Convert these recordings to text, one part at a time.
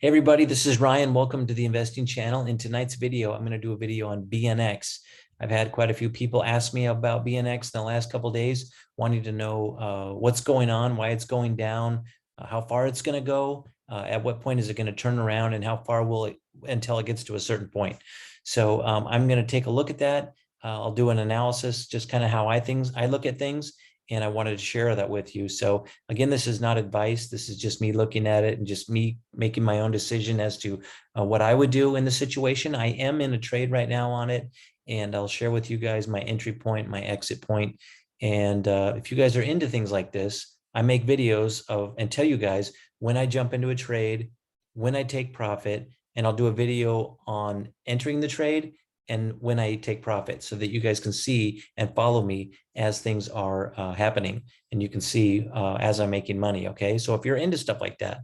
Hey everybody, this is Ryan. Welcome to the investing channel. In tonight's video, I'm going to do a video on BNX. I've had quite a few people ask me about BNX in the last couple of days, wanting to know what's going on, why it's going down, how far it's going to go, at what point is it going to turn around, and how far will it until it gets to a certain point. So I'm going to take a look at that. I'll do an analysis, just kind of how I look at things. And I wanted to share that with you. So again, this is not advice. This is just me looking at it and just me making my own decision as to what I would do in the situation. I am in a trade right now on it, and I'll share with you guys my entry point, my exit point. And if you guys are into things like this, I make videos of and tell you guys when I jump into a trade, when I take profit, and I'll do a video on entering the trade and when I take profit so that you guys can see and follow me as things are happening. And you can see as I'm making money, okay? So if you're into stuff like that,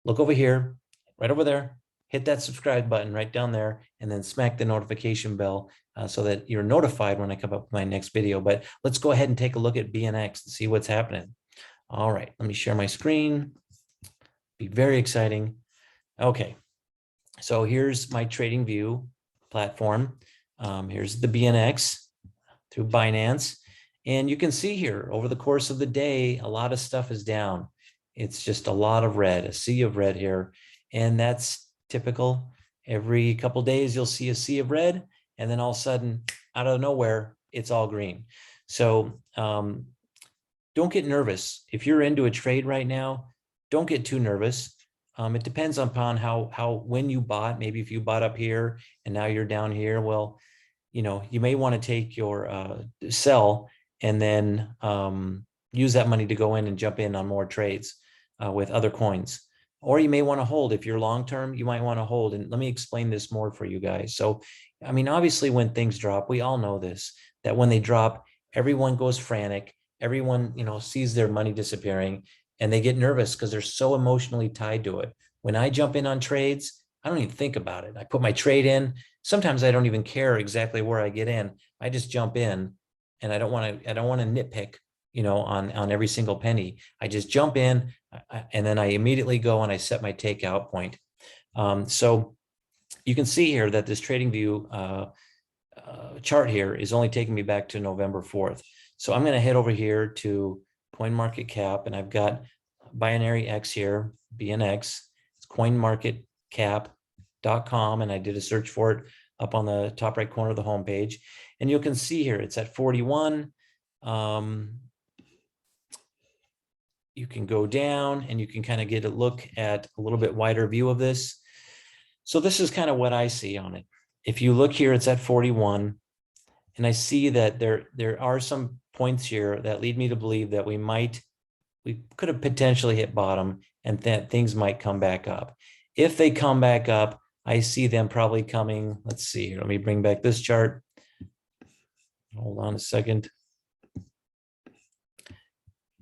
look over here, right over there, hit that subscribe button right down there, and then smack the notification bell so that you're notified when I come up with my next video. But let's go ahead and take a look at BNX and see what's happening. All right, let me share my screen. Be very exciting. Okay, so here's my trading view platform. Here's the BNX through Binance. And you can see here over the course of the day, a lot of stuff is down. It's just a lot of red, a sea of red here. And that's typical. Every couple of days, you'll see a sea of red. And then all of a sudden, out of nowhere, it's all green. So don't get nervous. If you're into a trade right now, don't get too nervous. It depends upon when you bought. Maybe if you bought up here and now you're down here, well, you may want to take your sell and then use that money to go in and jump in on more trades with other coins. Or you may want to hold. If you're long-term, you might want to hold. And let me explain this more for you guys. So, I mean, obviously when things drop, we all know this, that when they drop, everyone goes frantic. Everyone, sees their money disappearing and they get nervous because they're so emotionally tied to it. When I jump in on trades, I don't even think about it. I put my trade in. Sometimes I don't even care exactly where I get in. I just jump in, and I don't want to nitpick, on every single penny. I just jump in, and then I immediately go and I set my takeout point. So you can see here that this trading view chart here is only taking me back to November 4th. So I'm going to head over here to CoinMarketCap, and I've got BinaryX here, BNX. It's CoinMarketCap.com, and I did a search for it up on the top right corner of the homepage. And you can see here it's at 41. You can go down and you can kind of get a look at a little bit wider view of this. So this is kind of what I see on it. If you look here, it's at 41. And I see that there are some points here that lead me to believe that we could have potentially hit bottom and that things might come back up. If they come back up, I see them probably coming. Let's see here. Let me bring back this chart. Hold on a second.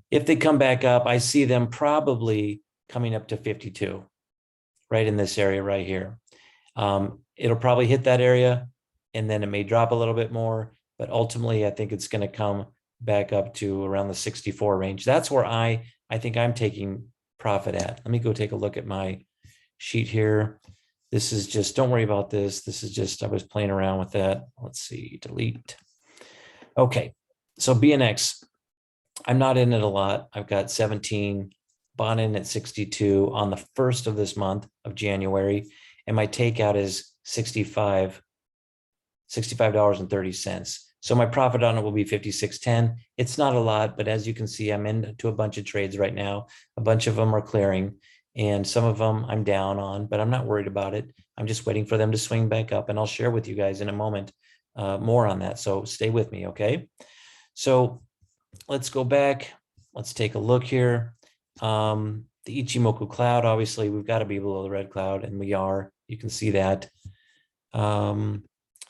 If they come back up, I see them probably coming up to 52, right in this area right here. It'll probably hit that area, and then it may drop a little bit more, but ultimately I think it's going to come back up to around the 64 range. That's where I think I'm taking profit at. Let me go take a look at my sheet here. This is just, don't worry about this. This is just, I was playing around with that. Let's see, delete. Okay, so BNX, I'm not in it a lot. I've got 17, bought in at 62 on the 1st of this month of January, and my takeout is $65.30. So my profit on it will be 56.10. It's not a lot, but as you can see, I'm into a bunch of trades right now. A bunch of them are clearing, and some of them I'm down on, but I'm not worried about it. I'm just waiting for them to swing back up, and I'll share with you guys in a moment more on that. So stay with me, okay? So let's go back. Let's take a look here. The Ichimoku Cloud, obviously, we've got to be below the red cloud, and we are. You can see that. The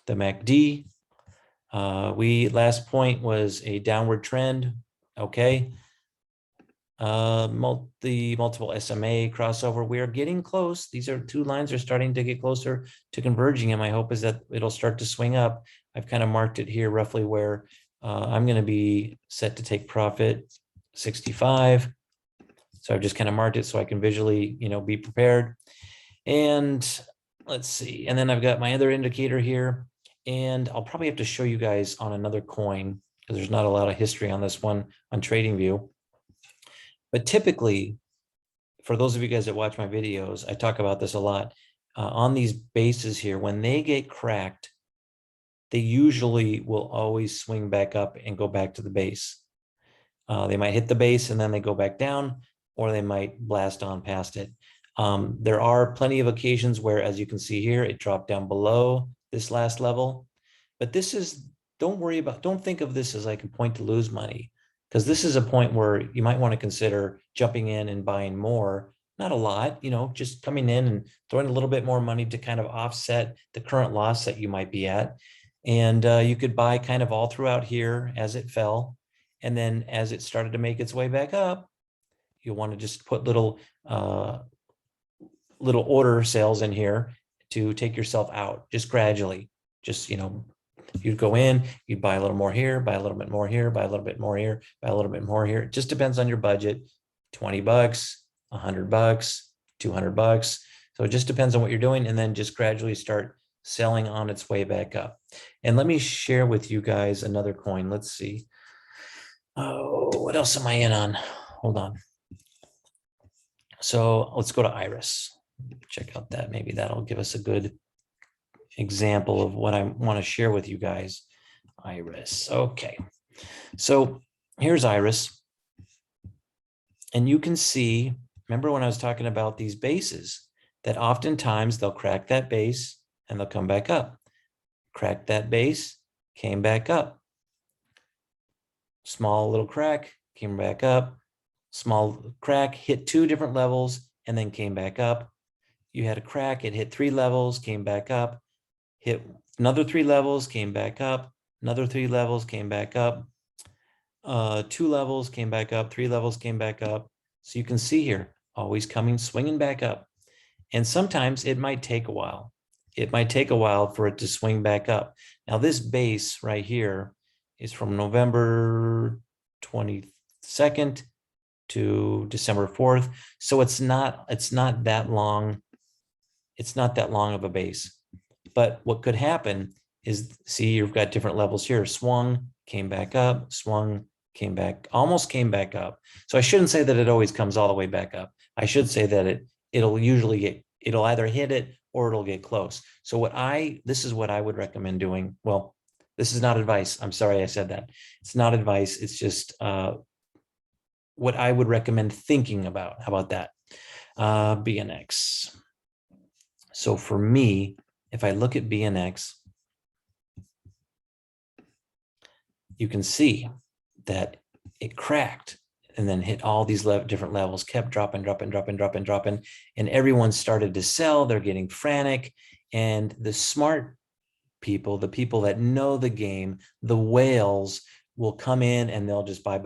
MACD, last point was a downward trend. Okay. Multiple SMA crossover. We are getting close. These two lines are starting to get closer to converging, and my hope is that it'll start to swing up. I've kind of marked it here roughly where I'm going to be set to take profit, 65. So I've just kind of marked it so I can visually, be prepared. And let's see. And then I've got my other indicator here. And I'll probably have to show you guys on another coin because there's not a lot of history on this one on TradingView. But typically, for those of you guys that watch my videos, I talk about this a lot. On these bases here, when they get cracked, they usually will always swing back up and go back to the base. They might hit the base and then they go back down, or they might blast on past it. There are plenty of occasions where, as you can see here, it dropped down below this last level. But this is, don't think of this as like a point to lose money, because this is a point where you might want to consider jumping in and buying more. Not a lot, just coming in and throwing a little bit more money to kind of offset the current loss that you might be at. And you could buy kind of all throughout here as it fell. And then as it started to make its way back up, you'll want to just put little order sales in here to take yourself out just gradually. Just, you'd go in, you'd buy a little more here, buy a little bit more here, buy a little bit more here, buy a little bit more here. It just depends on your budget. $20, $100, $200. So it just depends on what you're doing, and then just gradually start selling on its way back up. And let me share with you guys another coin. Let's see. Oh, what else am I in on? Hold on. So let's go to Iris. Check out that. Maybe that'll give us a good example of what I want to share with you guys. Iris. Okay. So here's Iris. And you can see, remember when I was talking about these bases, that oftentimes they'll crack that base and they'll come back up. Crack that base, came back up. Small little crack, came back up. Small crack, hit 2 different levels, and then came back up. You had a crack, it hit 3 levels, came back up, hit another 3 levels, came back up, another 3 levels, came back up, 2 levels, came back up, 3 levels, came back up. So you can see here, always coming, swinging back up. And sometimes it might take a while. It might take a while for it to swing back up. Now this base right here is from November 22nd to December 4th. So it's not that long. It's not that long of a base. But what could happen is, see, you've got different levels here. Swung, came back up, swung, came back, almost came back up. So I shouldn't say that it always comes all the way back up. I should say that it'll either hit it or it'll get close. So this is what I would recommend doing. Well, this is not advice. I'm sorry I said that. It's not advice. It's just what I would recommend thinking about. How about that? BNX. So for me, if I look at BNX, you can see that it cracked and then hit all these different levels, kept dropping, and everyone started to sell. They're getting frantic. And the smart people, the people that know the game, the whales, will come in and they'll just buy,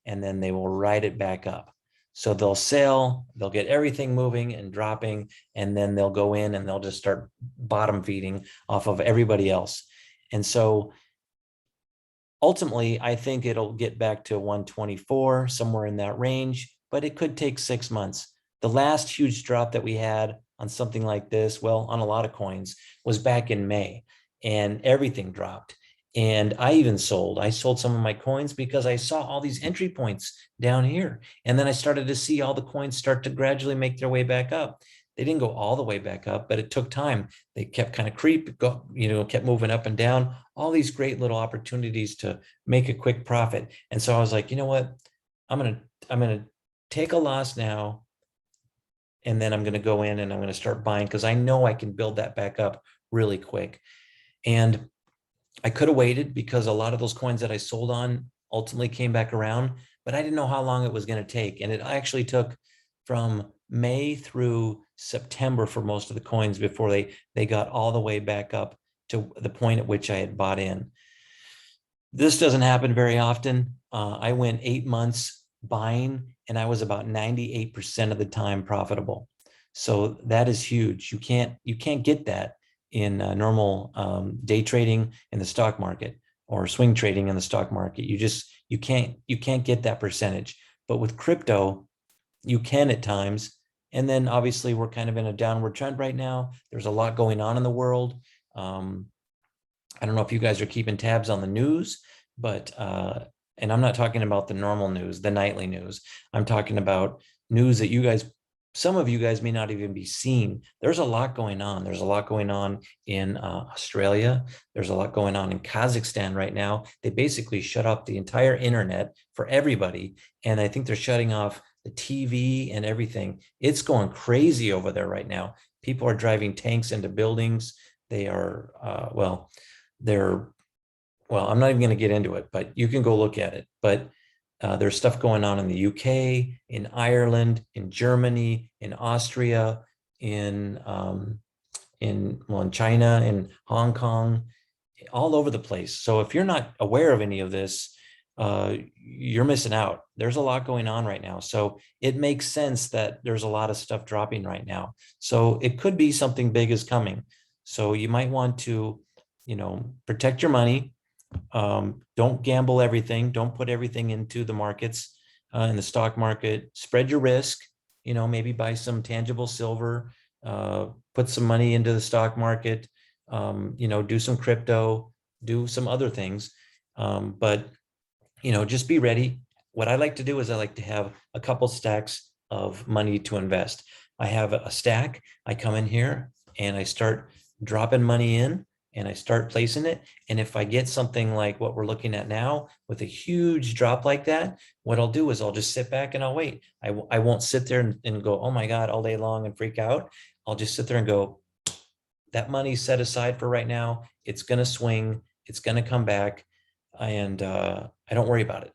and then they will ride it back up. So they'll sell, they'll get everything moving and dropping, and then they'll go in and they'll just start bottom feeding off of everybody else. And so ultimately, I think it'll get back to 124, somewhere in that range, but it could take 6 months. The last huge drop that we had on something like this, well, on a lot of coins, was back in May, and everything dropped. And I sold some of my coins because I saw all these entry points down here. And then I started to see all the coins start to gradually make their way back up. They didn't go all the way back up, but it took time. They kept kind of kept moving up and down, all these great little opportunities to make a quick profit. And so I was like, you know what? I'm going to take a loss now. And then I'm going to go in and I'm going to start buying, because I know I can build that back up really quick. And I could have waited, because a lot of those coins that I sold on ultimately came back around, but I didn't know how long it was going to take. And it actually took from May through September for most of the coins before they got all the way back up to the point at which I had bought in. This doesn't happen very often. I went 8 months buying, and I was about 98% of the time profitable. So that is huge. You can't get that in normal day trading in the stock market, or swing trading in the stock market. You can't get that percentage. But with crypto, you can at times, And then obviously we're kind of in a downward trend right now. There's a lot going on in the world. I don't know if you guys are keeping tabs on the news, but and I'm not talking about the normal news, the nightly news. I'm talking about news that some of you guys may not even be seeing. There's a lot going on. There's a lot going on in Australia. There's a lot going on in Kazakhstan right now. They basically shut off the entire internet for everybody. And I think they're shutting off the TV and everything. It's going crazy over there right now. People are driving tanks into buildings. They are, I'm not even going to get into it, but you can go look at it. But there's stuff going on in the UK, in Ireland, in Germany, in Austria, in China, in Hong Kong, all over the place. So if you're not aware of any of this, you're missing out. There's a lot going on right now. So it makes sense that there's a lot of stuff dropping right now. So it could be something big is coming. So you might want to, protect your money. Don't gamble everything. Don't put everything into the markets, in the stock market. Spread your risk, maybe buy some tangible silver, put some money into the stock market, do some crypto, do some other things. But just be ready. What I like to do is I like to have a couple stacks of money to invest. I have a stack. I come in here and I start dropping money in and I start placing it. And if I get something like what we're looking at now with a huge drop like that, what I'll do is I'll just sit back and I'll wait. I won't sit there and go, oh my God, all day long and freak out. I'll just sit there and go, that money's set aside for right now. It's going to swing. It's going to come back. And I don't worry about it.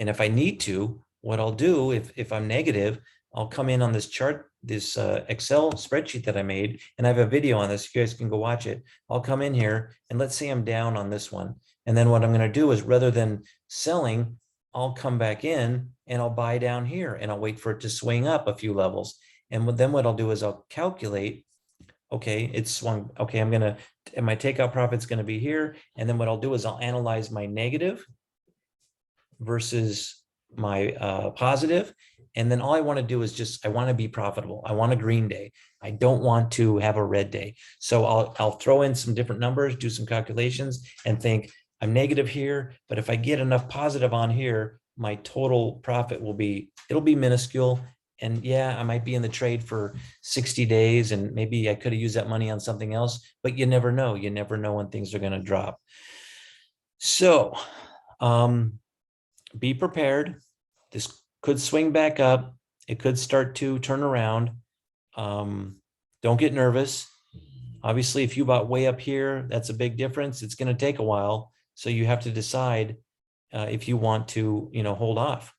And if I need to, what I'll do, if I'm negative, I'll come in on this chart, this Excel spreadsheet that I made, and I have a video on this. You guys can go watch it. I'll come in here and let's say I'm down on this one. And then what I'm going to do is rather than selling, I'll come back in and I'll buy down here and I'll wait for it to swing up a few levels. And then what I'll do is I'll calculate, okay, it's swung. Okay, and my takeout profit's going to be here. And then what I'll do is I'll analyze my negative versus my positive. And then all I want to do is I want to be profitable. I want a green day. I don't want to have a red day. So I'll throw in some different numbers, do some calculations and think I'm negative here, but if I get enough positive on here, my total profit it'll be minuscule. And yeah, I might be in the trade for 60 days and maybe I could have used that money on something else, but you never know. You never know when things are going to drop. So, be prepared. This could swing back up. It could start to turn around. Don't get nervous. Obviously, if you bought way up here, that's a big difference. It's going to take a while. So you have to decide if you want to, hold off.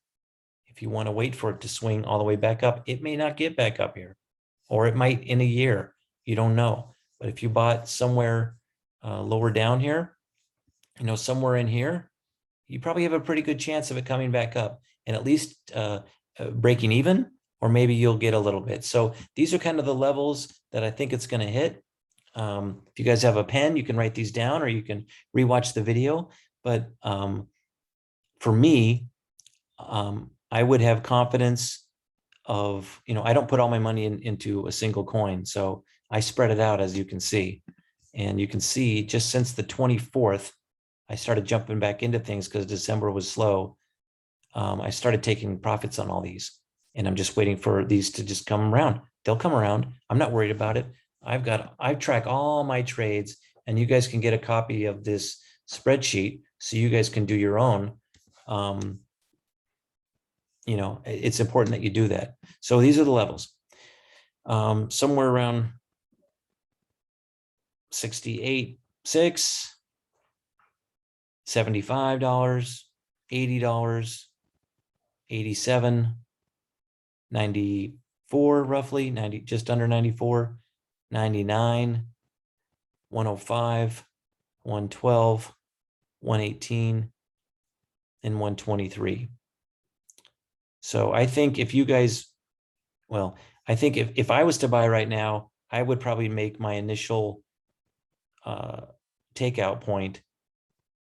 If you want to wait for it to swing all the way back up, it may not get back up here, or it might in a year. You don't know. But if you bought somewhere lower down here, somewhere in here, you probably have a pretty good chance of it coming back up and at least breaking even, or maybe you'll get a little bit. So these are kind of the levels that I think it's going to hit. If you guys have a pen, you can write these down or you can rewatch the video. But for me, I would have confidence of, I don't put all my money into a single coin. So I spread it out, as you can see. And you can see just since the 24th, I started jumping back into things because December was slow. I started taking profits on all these, and I'm just waiting for these to just come around. They'll come around. I'm not worried about it. I track all my trades, and you guys can get a copy of this spreadsheet so you guys can do your own. It's important that you do that. So these are the levels. Somewhere around 68.6, $75, $80, 87, 94, roughly 90, just under 94, 99, 105, 112, 118, and 123. So I think if you guys, I think if I was to buy right now, I would probably make my initial takeout point.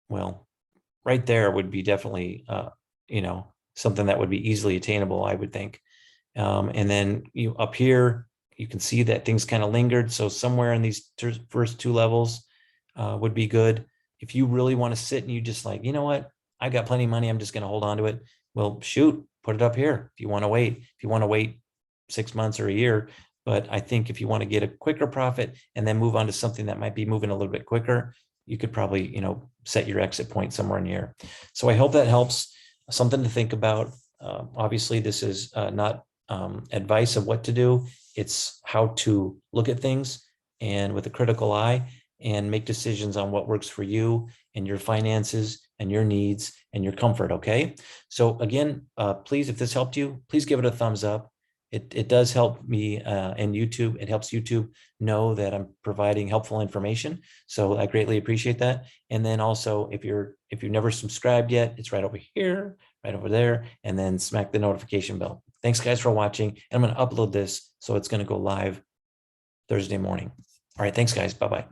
Right there would be definitely, something that would be easily attainable, I would think. And then you up here, you can see that things kind of lingered. So somewhere in these first two levels would be good. If you really want to sit and you just like, you know what, I've got plenty of money, I'm just going to hold on to it. Well, shoot, put it up here. If you want to wait, 6 months or a year. But I think if you want to get a quicker profit and then move on to something that might be moving a little bit quicker, you could probably, set your exit point somewhere in here. So I hope that helps. Something to think about. Obviously, this is not advice of what to do. It's how to look at things and with a critical eye and make decisions on what works for you and your finances and your needs and your comfort. Okay. So again, please, if this helped you, please give it a thumbs up. It does help me and YouTube. It helps YouTube know that I'm providing helpful information. So I greatly appreciate that. And then also, if you've never subscribed yet, it's right over here, right over there, and then smack the notification bell. Thanks guys for watching. I'm going to upload this, so it's going to go live Thursday morning. All right. Thanks guys. Bye-bye.